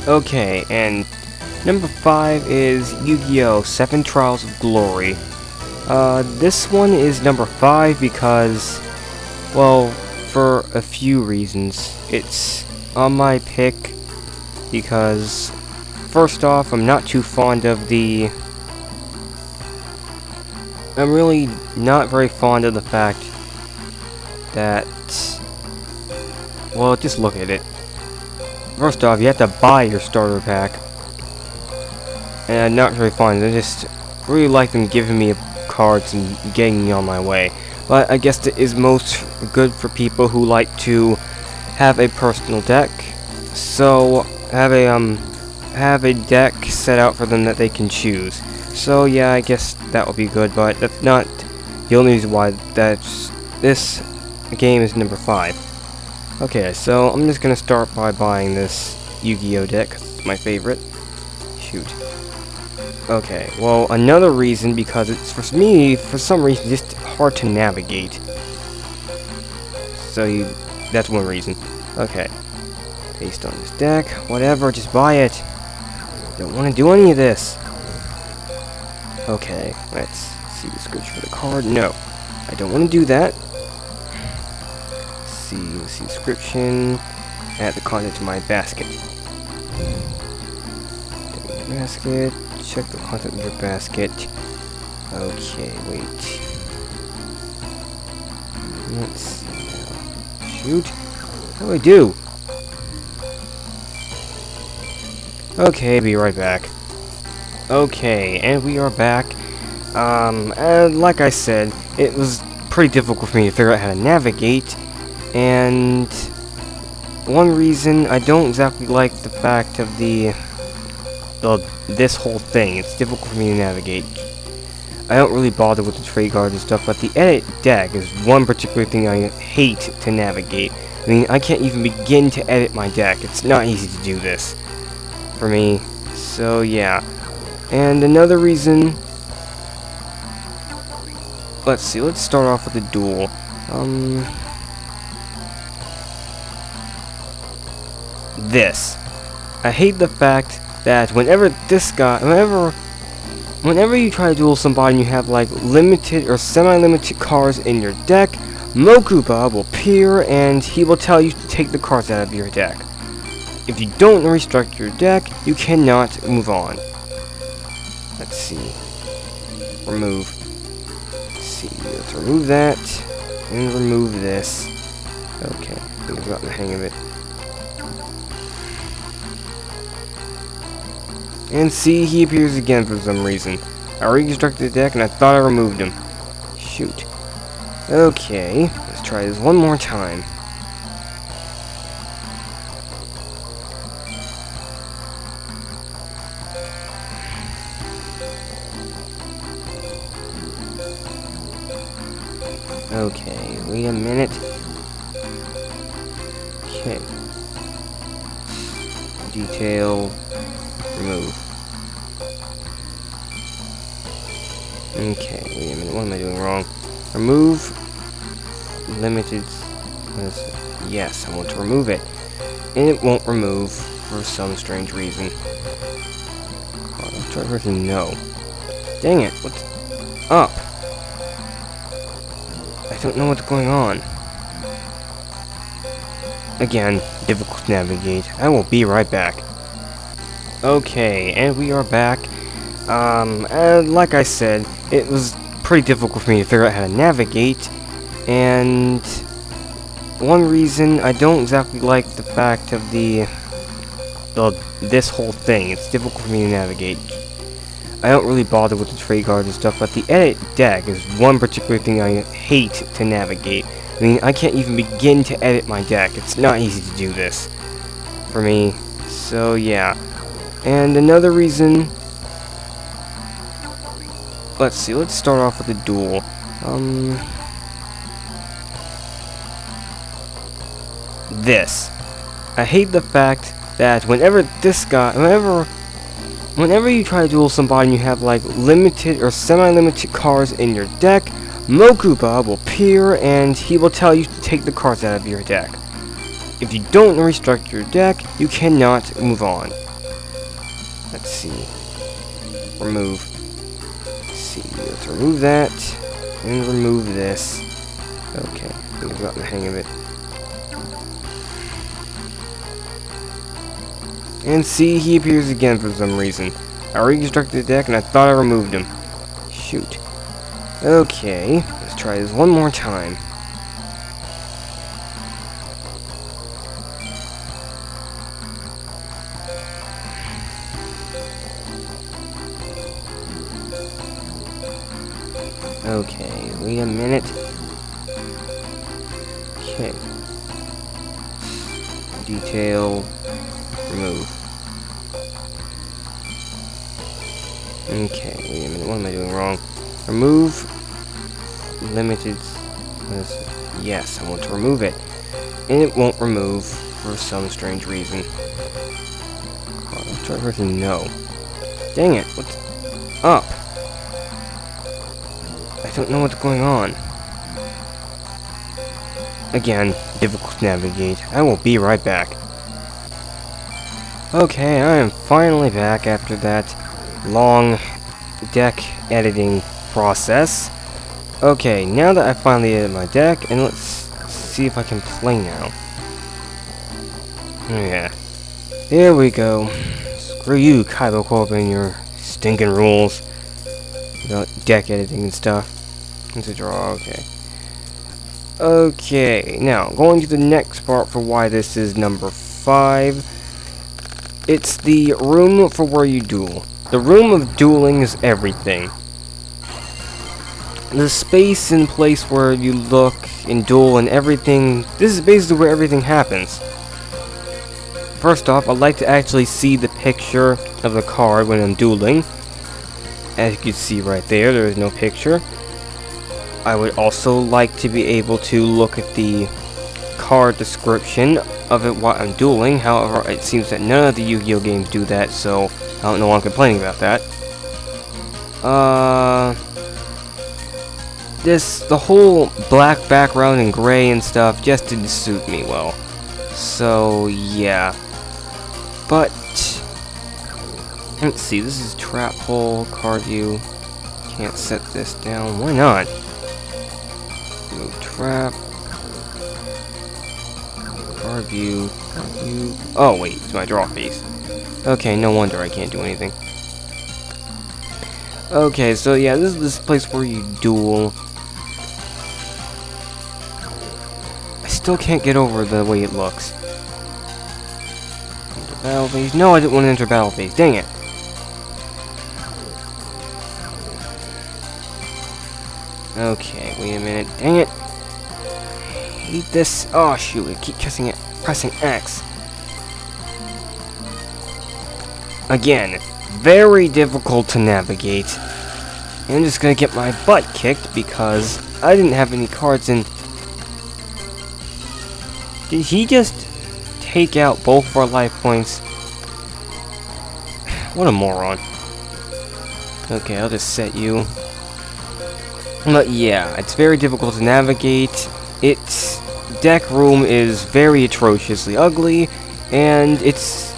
Okay, and number 5 is Yu-Gi-Oh! 7 Trials of Glory. This one is number 5 because, well, for a few reasons. It's on my pick because, first off, I'm not too fond of the... I'm really not very fond of the fact that... Well, just look at it. First off, you have to buy your starter pack. And I'm not very fond. I just really like them giving me cards and getting me on my way. But I guess it is most good for people who like to have a personal deck. So have a deck set out for them that they can choose. So yeah, I guess that would be good, but that's not the only reason why this game is number 5. Okay, so I'm just gonna start by buying this Yu-Gi-Oh deck, 'cause it's my favorite. Shoot. Okay, well, another reason, because it's, for me, for some reason, just hard to navigate. So that's one reason. Okay. Based on this deck, whatever, just buy it. Don't want to do any of this. Okay, let's see the description for the card. No, I don't want to do that. Let's see description. Add the content to my basket. Basket. Check the content of your basket. Okay, wait. Let's see now. Shoot. How do I do? Okay, be right back. Okay, and we are back. And like I said, it was pretty difficult for me to figure out how to navigate. And one reason I don't exactly like the fact of this whole thing. It's difficult for me to navigate. I don't really bother with the trade cards and stuff, but the edit deck is one particular thing I hate to navigate. I mean, I can't even begin to edit my deck. It's not easy to do this for me. So yeah. And another reason, let's see, let's start off with a duel. This. I hate the fact that whenever you try to duel somebody and you have like limited or semi-limited cards in your deck, Mokuba will appear and he will tell you to take the cards out of your deck. If you don't restructure your deck, you cannot move on. Let's see. Remove. Let's see. Let's remove that. And remove this. Okay. I think I've gotten the hang of it. And see, he appears again for some reason. I reconstructed the deck and I thought I removed him. Shoot. Okay. Let's try this one more time. Okay, wait a minute. Okay. Detail. Remove. Okay, wait a minute. What am I doing wrong? Remove. Limited. Yes, I want to remove it. And it won't remove for some strange reason. I'll try version no. Dang it, what's up? I don't know what's going on. Again, difficult to navigate. I will be right back. Okay, and we are back. And like I said, it was pretty difficult for me to figure out how to navigate. And one reason I don't exactly like the fact of this whole thing. It's difficult for me to navigate. I don't really bother with the trade cards and stuff, but the edit deck is one particular thing I hate to navigate. I mean, I can't even begin to edit my deck. It's not easy to do this for me. So yeah. And another reason, let's see, let's start off with a duel. This. I hate the fact that whenever you try to duel somebody and you have like limited or semi-limited cards in your deck, Mokuba will appear and he will tell you to take the cards out of your deck. If you don't restructure your deck, you cannot move on. Let's see. Remove. Let's see. Let's remove that. And remove this. Okay. I think I've gotten the hang of it. And see, he appears again for some reason. I reconstructed the deck and I thought I removed him. Shoot. Okay. Let's try this one more time. Okay, wait a minute. Okay. Detail. Remove. Okay, wait a minute. What am I doing wrong? Remove. Limited. Yes, I want to remove it. And it won't remove for some strange reason. Let's try everything. No. Dang it. What's up? I don't know what's going on. Again, difficult to navigate. I will be right back. Okay, I am finally back after that long deck editing process. Okay, now that I finally edited my deck, and let's see if I can play now. Yeah. Here we go. Screw you, Kaido Corp, and your stinking rules about deck editing and stuff. It's a draw, okay. Okay, now, going to the next part for why this is number 5. It's the room for where you duel. The room of dueling is everything. The space and place where you look and duel and everything, this is basically where everything happens. First off, I'd like to actually see the picture of the card when I'm dueling. As you can see right there, there is no picture. I would also like to be able to look at the card description of it while I'm dueling. However, it seems that none of the Yu-Gi-Oh games do that, so I don't know why I'm complaining about that. The whole black background and gray and stuff just didn't suit me well. So, yeah. But, let's see, this is trap hole, card view. Can't set this down. Why not? Move trap. Card view. Card view. Oh, wait, it's my draw phase. Okay, no wonder I can't do anything. Okay, so yeah, this is this place where you duel. I still can't get over the way it looks. Enter battle phase. No, I didn't want to enter battle phase. Dang it. Okay, wait a minute. Dang it. I hate this. Oh, shoot. I keep pressing X. Again, very difficult to navigate. And I'm just gonna get my butt kicked because I didn't have any cards in. Did he just take out both of our life points? What a moron. Okay, I'll just set you. But yeah, it's very difficult to navigate. Its deck room is very atrociously ugly, and it's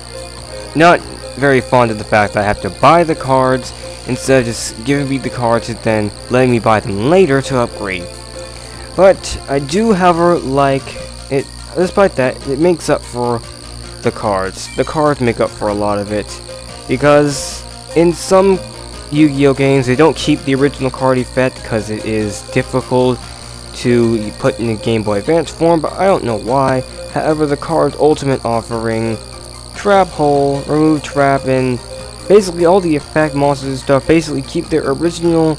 not very fond of the fact that I have to buy the cards instead of just giving me the cards and then letting me buy them later to upgrade. But I do, however, like it. Despite that, it makes up for the cards. The cards make up for a lot of it, because in some Yu-Gi-Oh games they don't keep the original card effect because it is difficult to put in a Game Boy Advance form, but I don't know why. However, the card's ultimate offering, Trap Hole, Remove Trap, and basically all the effect monsters and stuff basically keep their original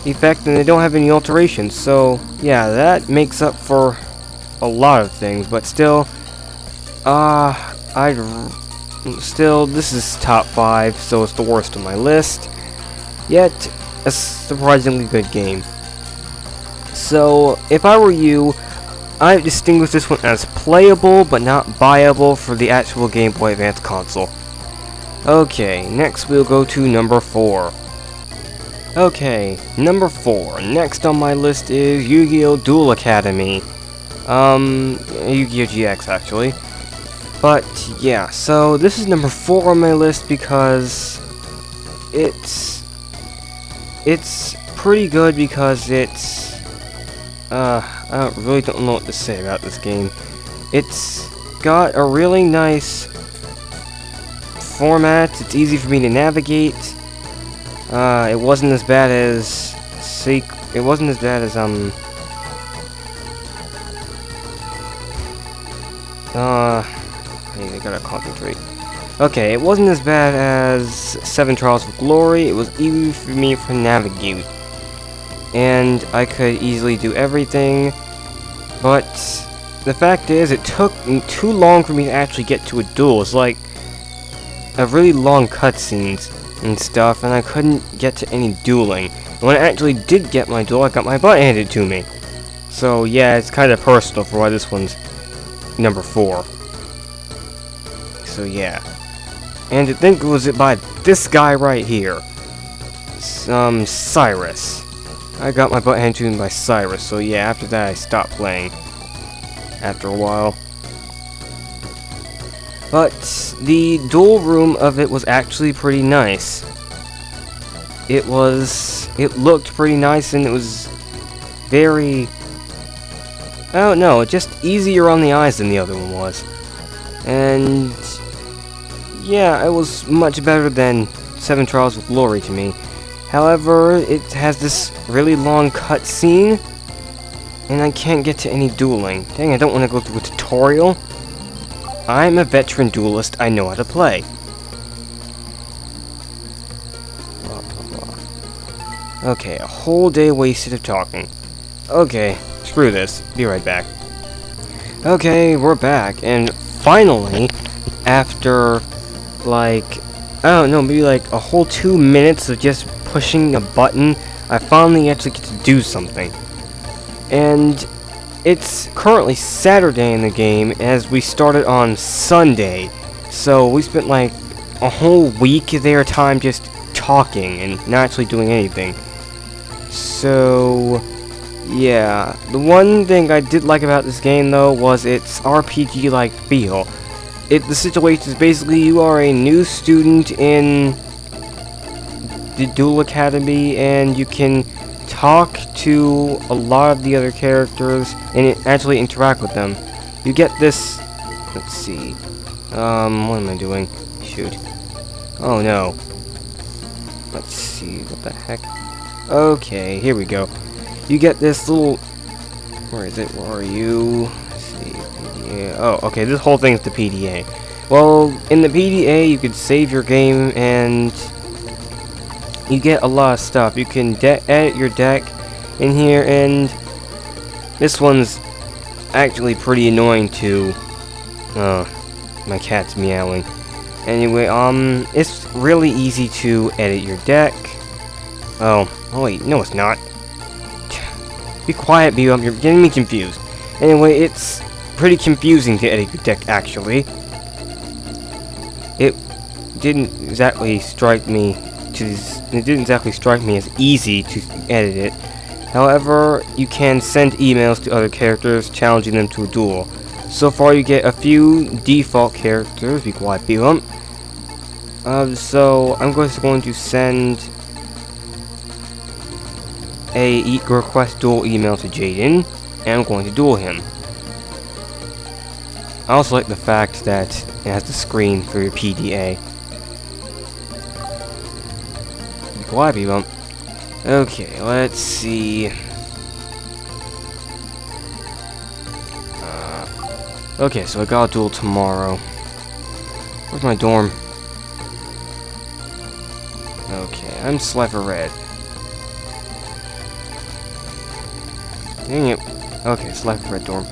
effect and they don't have any alterations. So yeah, that makes up for a lot of things, but still, this is top 5, so it's the worst on my list. Yet, a surprisingly good game. So, if I were you, I'd distinguish this one as playable, but not buyable for the actual Game Boy Advance console. Okay, next we'll go to number 4. Okay, number 4. Next on my list is Yu-Gi-Oh! Duel Academy. Yu-Gi-Oh! GX, actually. But yeah, so this is number 4 on my list because it's pretty good because I really don't know what to say about this game. It's got a really nice format. It's easy for me to navigate. It wasn't as bad as I gotta concentrate. Okay, it wasn't as bad as 7 Trials of Glory. It was easy for me to navigate. And I could easily do everything. But the fact is, it took too long for me to actually get to a duel. It's like a really long cutscenes and stuff, and I couldn't get to any dueling. And when I actually did get my duel, I got my butt handed to me. So yeah, it's kind of personal for why this one's number 4. So yeah. And I think it was by this guy right here. Cyrus. I got my butt handed to me by Cyrus, so yeah, after that I stopped playing. After a while. But the duel room of it was actually pretty nice. It looked pretty nice, and it was very, I don't know, just easier on the eyes than the other one was. And yeah, it was much better than 7 Trials of Glory to me. However, it has this really long cutscene, and I can't get to any dueling. Dang, I don't want to go through a tutorial. I'm a veteran duelist, I know how to play. Blah, blah, blah. Okay, a whole day wasted of talking. Okay, screw this. Be right back. Okay, we're back, and finally, after, like, I don't know, maybe like a whole 2 minutes of just pushing a button, I finally actually get to do something. And it's currently Saturday in the game, as we started on Sunday. So we spent like a whole week of their time just talking and not actually doing anything. So yeah, the one thing I did like about this game though was its RPG-like feel. The situation is basically you are a new student in the Duel Academy, and you can talk to a lot of the other characters and actually interact with them. You get this, let's see, what am I doing? Shoot. Oh no. Let's see, what the heck? Okay, here we go. You get this little, where is it? Where are you? Let's see, PDA. Oh, okay, this whole thing is the PDA. Well, in the PDA, you could save your game and you get a lot of stuff. You can edit your deck in here, and this one's actually pretty annoying too. My cat's meowing. Anyway, it's really easy to edit your deck. Oh wait, no it's not. Be quiet, B-Up, you're getting me confused. Anyway, it's pretty confusing to edit your deck, actually. It didn't exactly strike me as easy to edit it. However, you can send emails to other characters challenging them to a duel. So far you get a few default characters. Be quiet, B-Lump. So I'm going to send a request duel email to Jaden, and I'm going to duel him. I also like the fact that it has the screen for your PDA. Why, B-Bump? Okay, let's see. Okay, so I got a duel tomorrow. Where's my dorm? Okay, I'm Slifer Red. Dang it. Okay, Slifer Red dorm.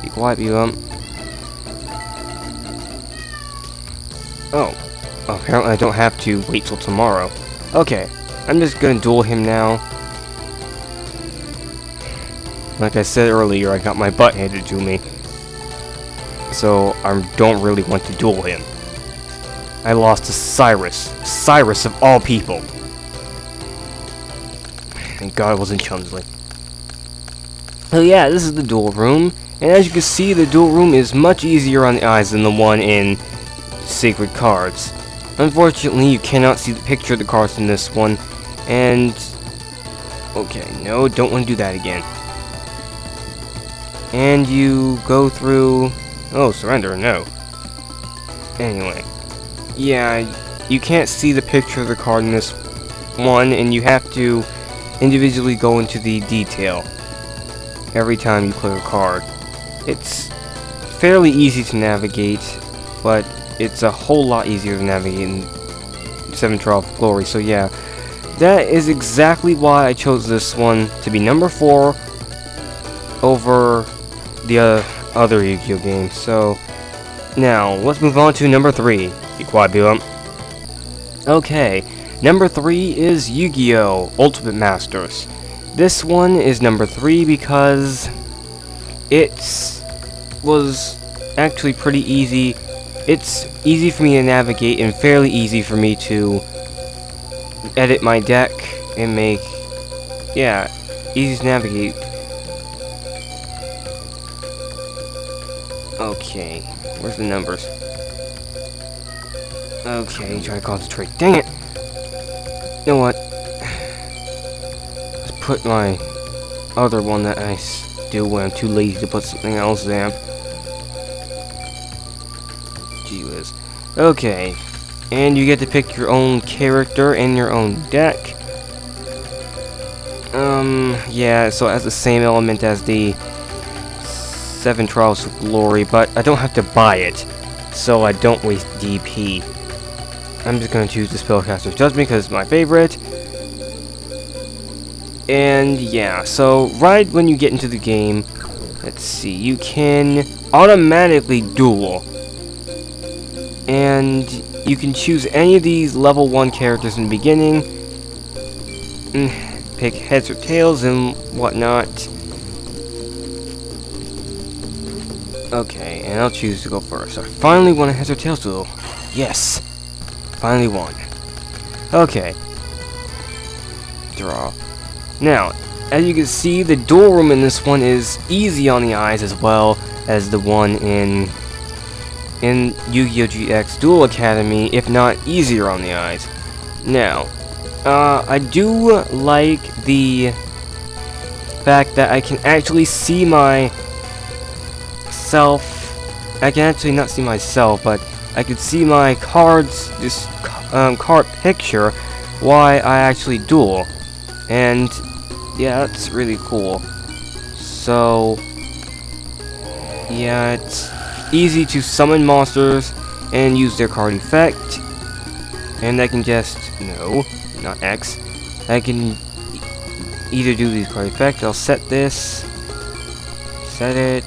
Be quiet, B-Bump. Oh. Apparently I don't have to wait till tomorrow. Okay, I'm just gonna duel him now. Like I said earlier, I got my butt handed to me. So, I don't really want to duel him. I lost to Cyrus. Cyrus of all people. Thank God it wasn't Chumsley. So yeah, this is the duel room, and as you can see, the duel room is much easier on the eyes than the one in Sacred Cards. Unfortunately, you cannot see the picture of the cards in this one, and... okay, no, don't want to do that again. And you go through... oh, surrender, no. Anyway, yeah, you can't see the picture of the card in this one, and you have to individually go into the detail every time you play a card. It's fairly easy to navigate, but it's a whole lot easier to navigate in 7 Trials of Glory. So yeah, that is exactly why I chose this one to be number 4 over the other Yu-Gi-Oh games. So now let's move on to number 3. Be quiet, Beulah. Okay, number 3 is Yu-Gi-Oh! Ultimate Masters. This one is number 3 because it was actually pretty easy. It's easy for me to navigate and fairly easy for me to edit my deck and make, yeah, easy to navigate. Okay, where's the numbers? Okay, try to concentrate. Dang it! You know what? Let's put my other one that I do when I'm too lazy to put something else there. Gee whiz. Okay, and you get to pick your own character and your own deck. Yeah, so it has the same element as the 7 Trials of Glory, but I don't have to buy it, so I don't waste DP. I'm just going to choose the Spellcaster's Judgment because it's my favorite. And yeah, so right when you get into the game, let's see, you can automatically duel. And you can choose any of these level 1 characters in the beginning. Pick heads or tails and whatnot. Okay, and I'll choose to go first. I finally won a heads or tails duel. Yes! Finally won. Okay. Draw. Now, as you can see, the duel room in this one is easy on the eyes as well as the one in Yu-Gi-Oh! GX Duel Academy, if not easier on the eyes. Now, I do like the fact that I can actually see myself. I can actually not see myself, but I can see my cards, this card picture, while I actually duel. And yeah, that's really cool. So yeah, it's easy to summon monsters and use their card effect. And I can just, no, not X. I can either do these card effect. I'll set this, set it,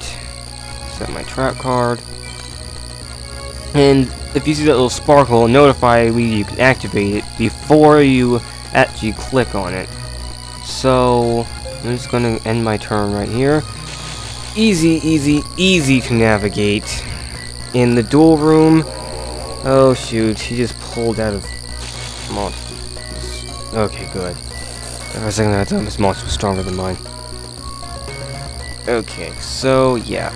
set my trap card. And if you see that little sparkle, it'll notify you you can activate it before you actually click on it. So I'm just gonna end my turn right here. Easy, easy, easy to navigate in the duel room. Oh shoot, he just pulled out of monster. Okay, good. I was thinking that this monster was stronger than mine. Okay, so yeah,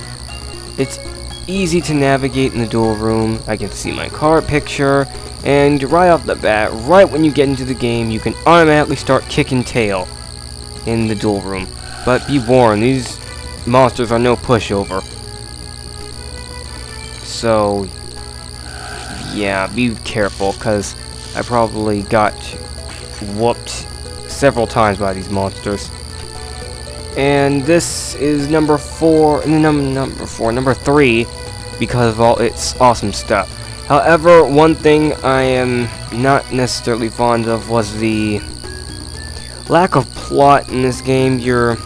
it's easy to navigate in the duel room. I can see my card picture, and right off the bat, right when you get into the game, you can automatically start kicking tail in the duel room. But be warned, these monsters are no pushover. So yeah, be careful, because I probably got whooped several times by these monsters. And this is number 3, because of all its awesome stuff. However, one thing I am not necessarily fond of was the lack of plot in this game. You're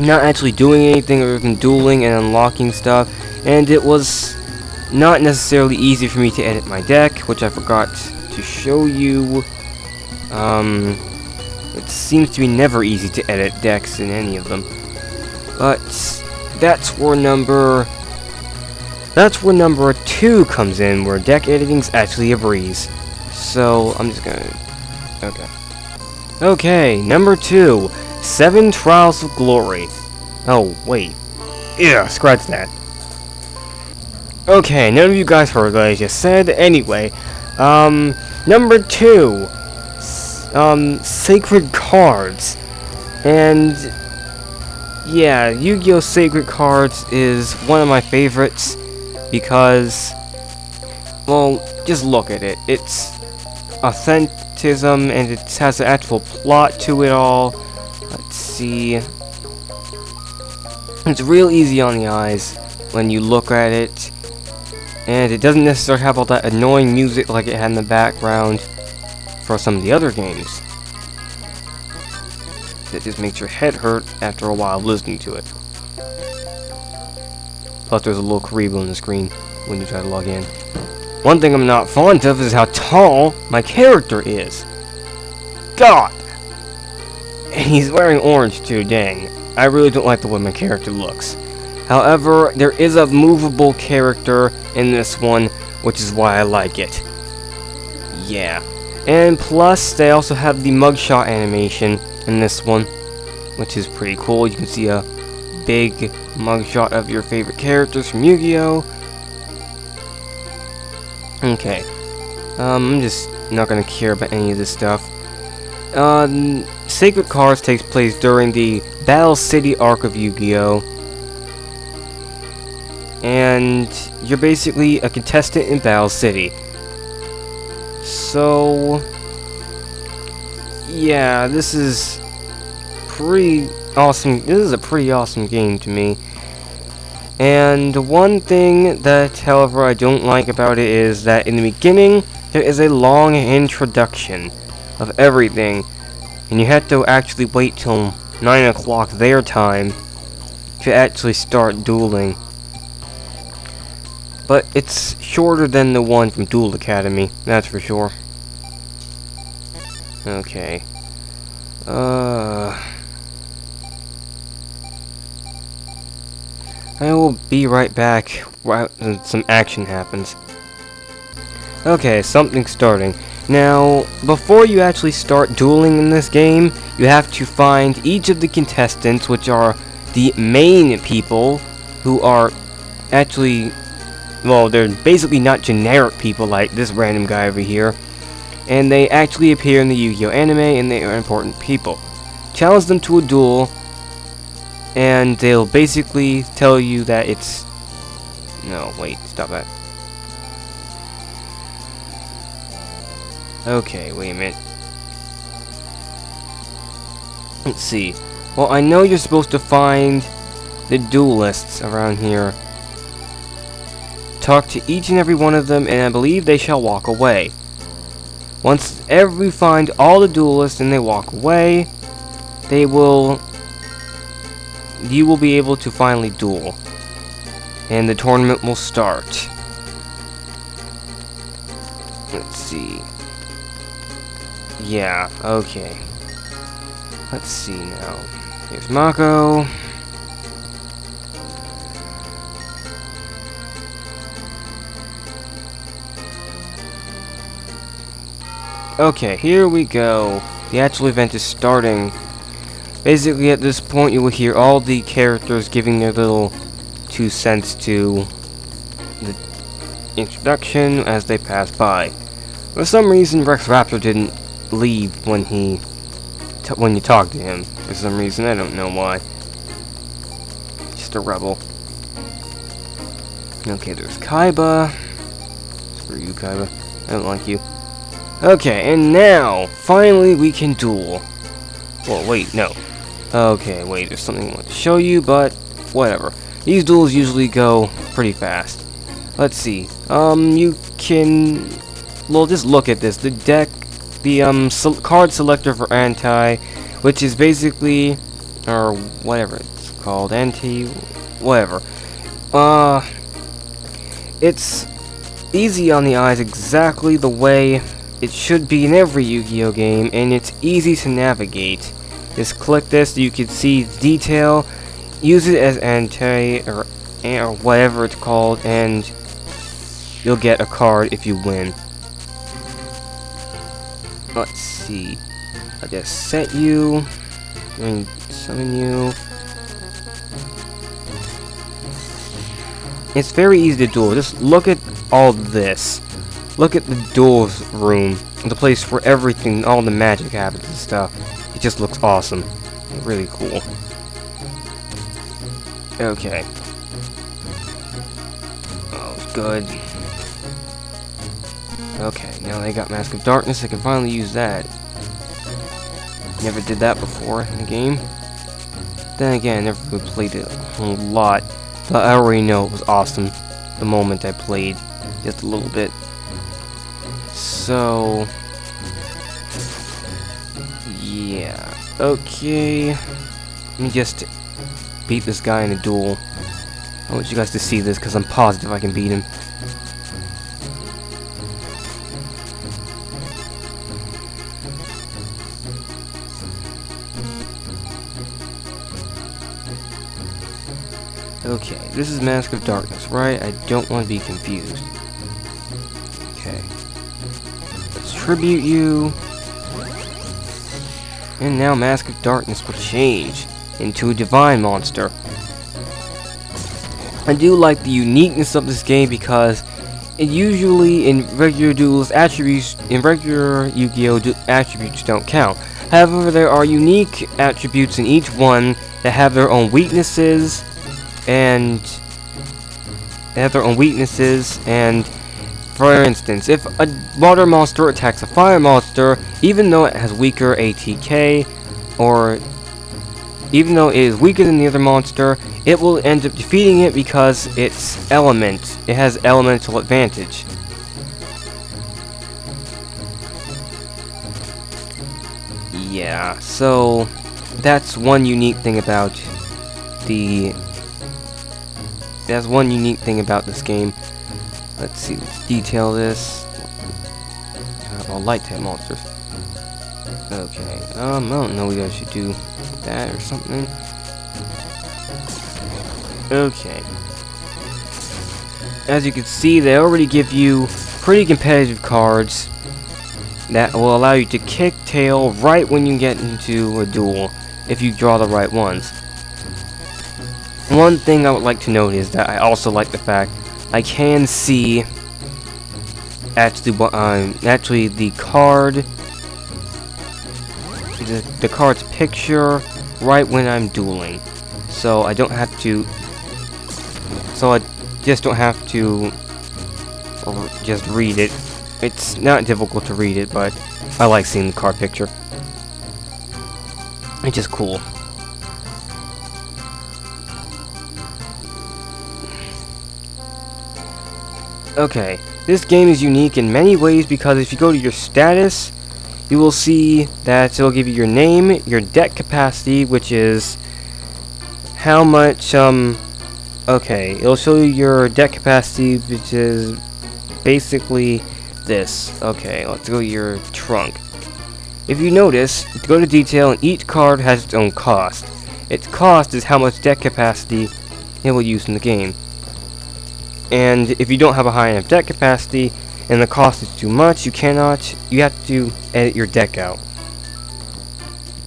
not actually doing anything other than dueling and unlocking stuff, and it was not necessarily easy for me to edit my deck, which I forgot to show you. It seems to be never easy to edit decks in any of them. But that's where number 2 comes in, where deck editing's actually a breeze. So I'm just gonna Okay, number 2, 7 Trials of Glory. Oh, wait. Yeah, scratch that. Okay, none of you guys heard what I just said. Anyway, number 2. Sacred cards. And yeah, Yu-Gi-Oh! Sacred Cards is one of my favorites because, well, just look at it. It's authenticism and it has an actual plot to it all. Let's see. It's real easy on the eyes when you look at it. And it doesn't necessarily have all that annoying music like it had in the background for some of the other games. That just makes your head hurt after a while listening to it. Plus there's a little Karibo on the screen when you try to log in. One thing I'm not fond of is how tall my character is. God! And he's wearing orange too, dang. I really don't like the way my character looks. However, there is a movable character in this one, which is why I like it. Yeah. And plus, they also have the mugshot animation in this one, which is pretty cool. You can see a big mugshot of your favorite characters from Yu-Gi-Oh! Okay. I'm just not gonna care about any of this stuff. Sacred Cards takes place during the Battle City arc of Yu-Gi-Oh! And you're basically a contestant in Battle City. So yeah, this is pretty awesome. This is a pretty awesome game to me. And one thing that, however, I don't like about it is that in the beginning there is a long introduction of everything, and you have to actually wait till 9 o'clock their time to actually start dueling. But it's shorter than the one from Duel Academy, that's for sure. Okay. I will be right back when some action happens. Okay, something's starting. Now, before you actually start dueling in this game, you have to find each of the contestants, which are the main people, who are actually, well, they're basically not generic people like this random guy over here. And they actually appear in the Yu-Gi-Oh! Anime, and they are important people. Challenge them to a duel, and they'll basically tell you that it's... No, wait, stop that. Okay, wait a minute. Let's see. Well, I know you're supposed to find the duelists around here. Talk to each and every one of them, and I believe they shall walk away. Once we find all the duelists and they walk away, you will be able to finally duel. And the tournament will start. Let's see. Yeah, okay. Let's see now. Here's Mako. Okay, here we go. The actual event is starting. Basically, at this point, you will hear all the characters giving their little 2 cents to the introduction as they pass by. For some reason, Rex Raptor didn't leave when you talked to him. For some reason, I don't know why. Just a rebel. Okay, there's Kaiba. Screw you, Kaiba. I don't like you. Okay, and now, finally, we can duel. Well, wait, no. Okay, wait, there's something I want to show you, but whatever. These duels usually go pretty fast. Let's see. You can... Well, just look at this. The deck, the card selector for anti, which is basically, or whatever it's called, whatever. It's easy on the eyes, exactly the way it should be in every Yu-Gi-Oh game, and it's easy to navigate. Just click this, you can see detail, use it as anti, or whatever it's called, and you'll get a card if you win. Let's see. I just set you, and summon you. It's very easy to duel. Just look at all this. Look at the duels room, the place where everything, all the magic happens and stuff. It just looks awesome. Really cool. Okay. Oh, good. Okay, now they got Mask of Darkness, I can finally use that. Never did that before in the game. Then again, I never really played it a whole lot, but I already know it was awesome the moment I played just a little bit. So, yeah, okay, let me just beat this guy in a duel. I want you guys to see this because I'm positive I can beat him. Okay, this is Mask of Darkness, right? I don't want to be confused. Okay. Let's tribute you. And now Mask of Darkness will change into a divine monster. I do like the uniqueness of this game because it usually in regular duels attributes in regular Yu-Gi-Oh attributes don't count. However, there are unique attributes in each one that have their own weaknesses and for instance, if a water monster attacks a fire monster, even though it has weaker ATK, or even though it is weaker than the other monster, it will end up defeating it because it has elemental advantage. Yeah, so that's one unique thing about this game. Let's see, let's detail this. All light type monsters. Okay, I don't know what I should do that or something. Okay. As you can see, they already give you pretty competitive cards that will allow you to kick tail right when you get into a duel, if you draw the right ones. One thing I would like to note is that I also like the fact I can see actually the card's picture right when I'm dueling, so I don't have to. So I just don't have to just read it. It's not difficult to read it, but I like seeing the card picture. It's just cool. Okay, this game is unique in many ways because if you go to your status, you will see that it'll give you your name, your deck capacity, which is how much, okay, it'll show you your deck capacity, which is basically this. Okay, let's go to your trunk. If you notice, go to detail, and each card has its own cost. Its cost is how much deck capacity it will use in the game. And if you don't have a high enough deck capacity and the cost is too much, you have to edit your deck out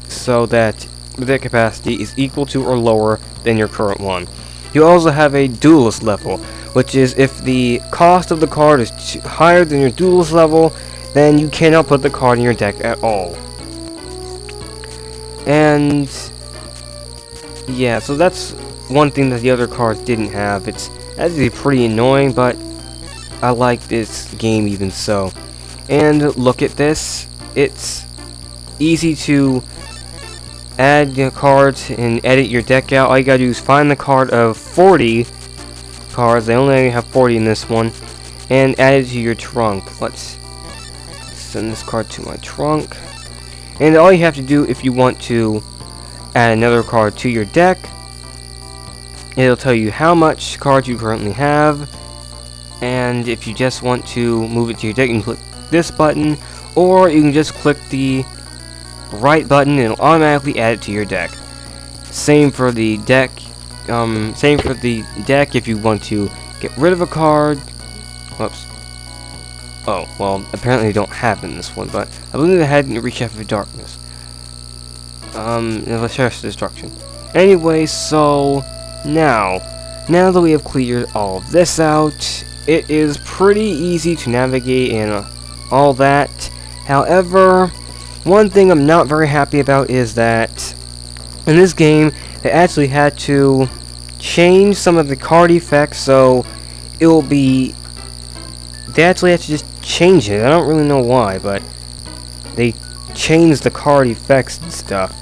so that the deck capacity is equal to or lower than your current one. You also have a duelist level, which is if the cost of the card is higher than your duelist level, then you cannot put the card in your deck at all. And yeah, so that's one thing that the other cards didn't have. It's actually pretty annoying, but I like this game even so. And look at this. It's easy to add cards and edit your deck out. All you gotta do is find the card of 40 cards. I only have 40 in this one, and add it to your trunk. Let's send this card to my trunk. And all you have to do if you want to add another card to your deck, it'll tell you how much cards you currently have, and if you just want to move it to your deck, you can click this button, or you can just click the right button and it'll automatically add it to your deck. Same for the deck. If you want to get rid of a card. Whoops. Oh, well, apparently they don't have in this one, but I believe they had in Reach After Darkness. Let's Sheriff's Destruction. Anyway, so now now that we have cleared all of this out, it is pretty easy to navigate and all that. However, one thing I'm not very happy about is that in this game, they actually had to change some of the card effects, so it will be... They actually had to just change it. I don't really know why, but they changed the card effects and stuff.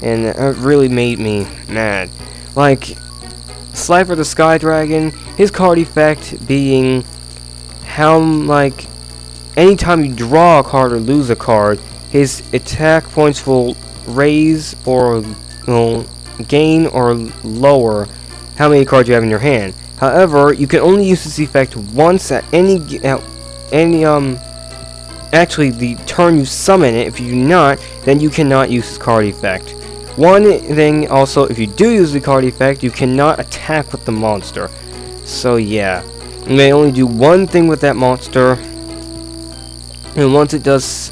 And it really made me mad. Like, Slifer the Sky Dragon, his card effect being how, like, anytime you draw a card or lose a card, his attack points will raise or will gain or lower how many cards you have in your hand. However, you can only use this effect once at actually the turn you summon it. If you do not, then you cannot use this card effect. One thing also, if you do use the card effect, you cannot attack with the monster. So yeah, you may only do one thing with that monster, and once it does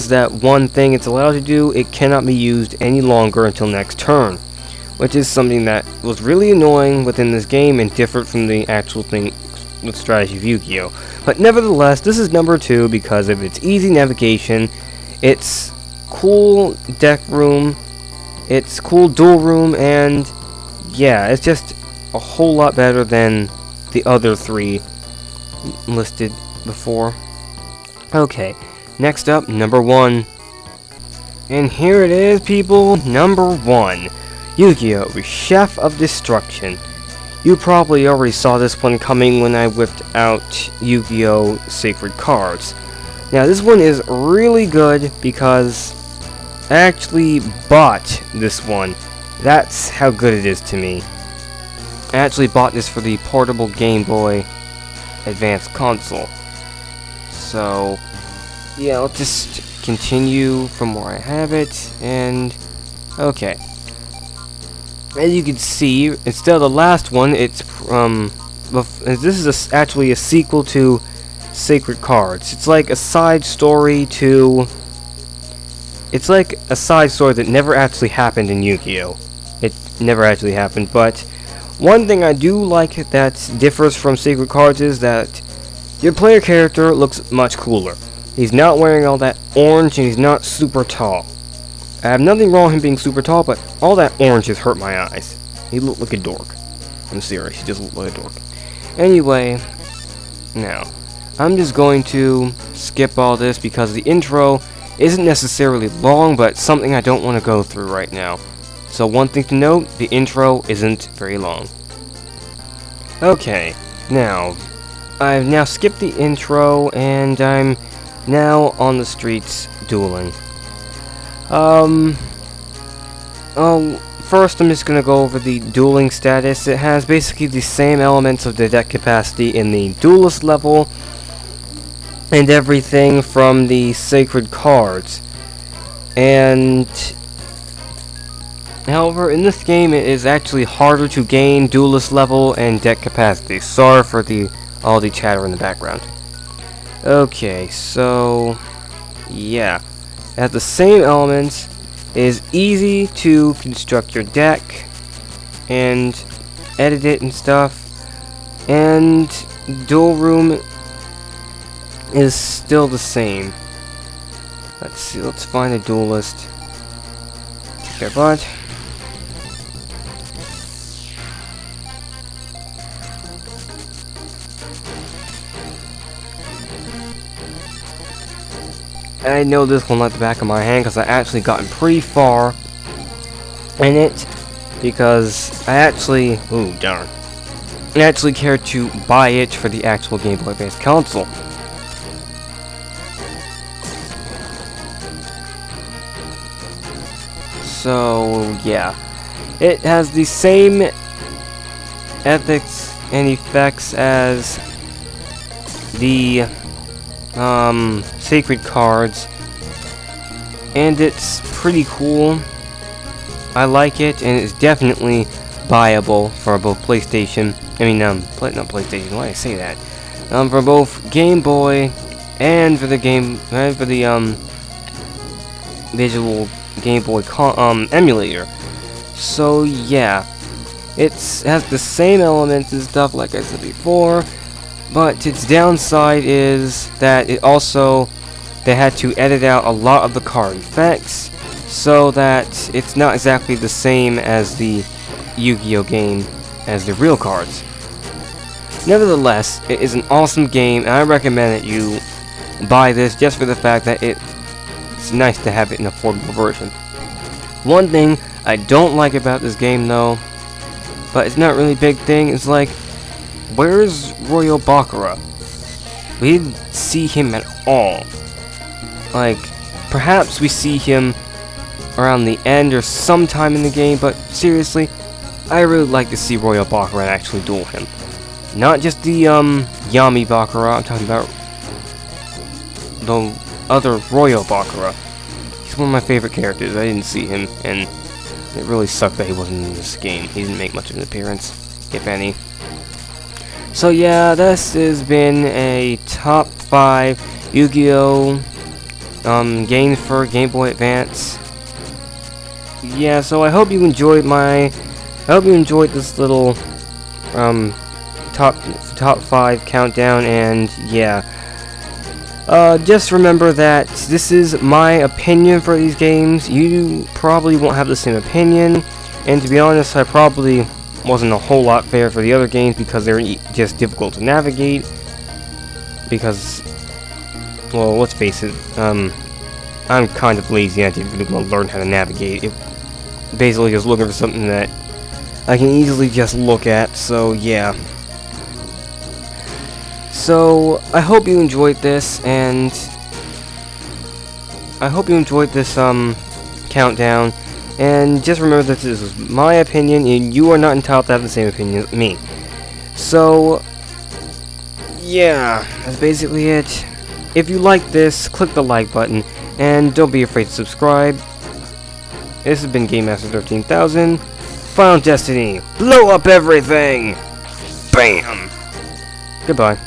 that one thing it's allowed to do, it cannot be used any longer until next turn, which is something that was really annoying within this game and different from the actual thing with Strategy of Yu-Gi-Oh! But nevertheless, this is number 2 because of its easy navigation, its cool deck room, its cool duel room, and yeah, it's just a whole lot better than the other 3 listed before. Okay, next up, number 1. And here it is, people, number 1. Yu-Gi-Oh! Chef of Destruction. You probably already saw this one coming when I whipped out Yu-Gi-Oh! Sacred Cards. Now, this one is really good because I actually bought this one. That's how good it is to me. I actually bought this for the portable Game Boy Advance console. So, yeah, I'll just continue from where I have it, and okay. As you can see, instead of the last one, it's this is actually a sequel to Sacred Cards. It's like a side story to... It's like a side story that never actually happened in Yu-Gi-Oh! It never actually happened, but one thing I do like that differs from Sacred Cards is that your player character looks much cooler. He's not wearing all that orange and he's not super tall. I have nothing wrong with him being super tall, but all that orange just hurt my eyes. He looked like a dork. I'm serious, he just looked like a dork. Anyway, now, I'm just going to skip all this because the intro isn't necessarily long, but something I don't want to go through right now. So one thing to note, the intro isn't very long. Okay, now, I've now skipped the intro, and I'm now on the streets dueling. First I'm just gonna go over the dueling status. It has basically the same elements of the deck capacity in the duelist level, and everything from the Sacred Cards. And however, in this game it is actually harder to gain duelist level and deck capacity. Sorry for all the chatter in the background. Okay, so yeah, it has the same elements. It is easy to construct your deck and edit it and stuff, and duel room is still the same. Let's see, let's find a duelist. Okay, but I know this one like the back of my hand because I actually gotten pretty far in it, because I actually, ooh darn, I actually cared to buy it for the actual Game Boy Advance console. So yeah, it has the same ethics and effects as the Sacred Cards, and it's pretty cool. I like it, and it's definitely buyable for both PlayStation. I mean, not PlayStation. Why did I say that? For both Game Boy and for the visual Game Boy emulator. So yeah, It has the same elements and stuff like I said before, but its downside is that they had to edit out a lot of the card effects, so that it's not exactly the same as the Yu-Gi-Oh game as the real cards. Nevertheless, it is an awesome game, and I recommend that you buy this just for the fact that it's nice to have it in a portable version. One thing I don't like about this game, though, but it's not really a big thing, is like, where's Royal Baccarat? We didn't see him at all. Like, perhaps we see him around the end or sometime in the game, but seriously, I really like to see Royal Baccarat actually duel him. Not just the Yami Baccarat, I'm talking about the other Royal Baccarat. He's one of my favorite characters. I didn't see him, and it really sucked that he wasn't in this game. He didn't make much of an appearance, if any. So yeah, this has been a top 5 Yu-Gi-Oh! Games for Game Boy Advance. Yeah, so I hope you enjoyed this little top 5 countdown, and yeah. Just remember that this is my opinion for these games. You probably won't have the same opinion, and to be honest, I probably wasn't a whole lot fair for the other games because they're just difficult to navigate. Because, well, let's face it, I'm kind of lazy and I didn't really want to learn how to navigate. It basically just looking for something that I can easily just look at, so yeah. So, I hope you enjoyed this, and I hope you enjoyed this, countdown, and just remember that this is my opinion, and you are not entitled to have the same opinion as me. So, yeah, that's basically it. If you like this, click the like button, and don't be afraid to subscribe. This has been Game Master 13,000. Final Destiny, blow up everything! Bam! Goodbye.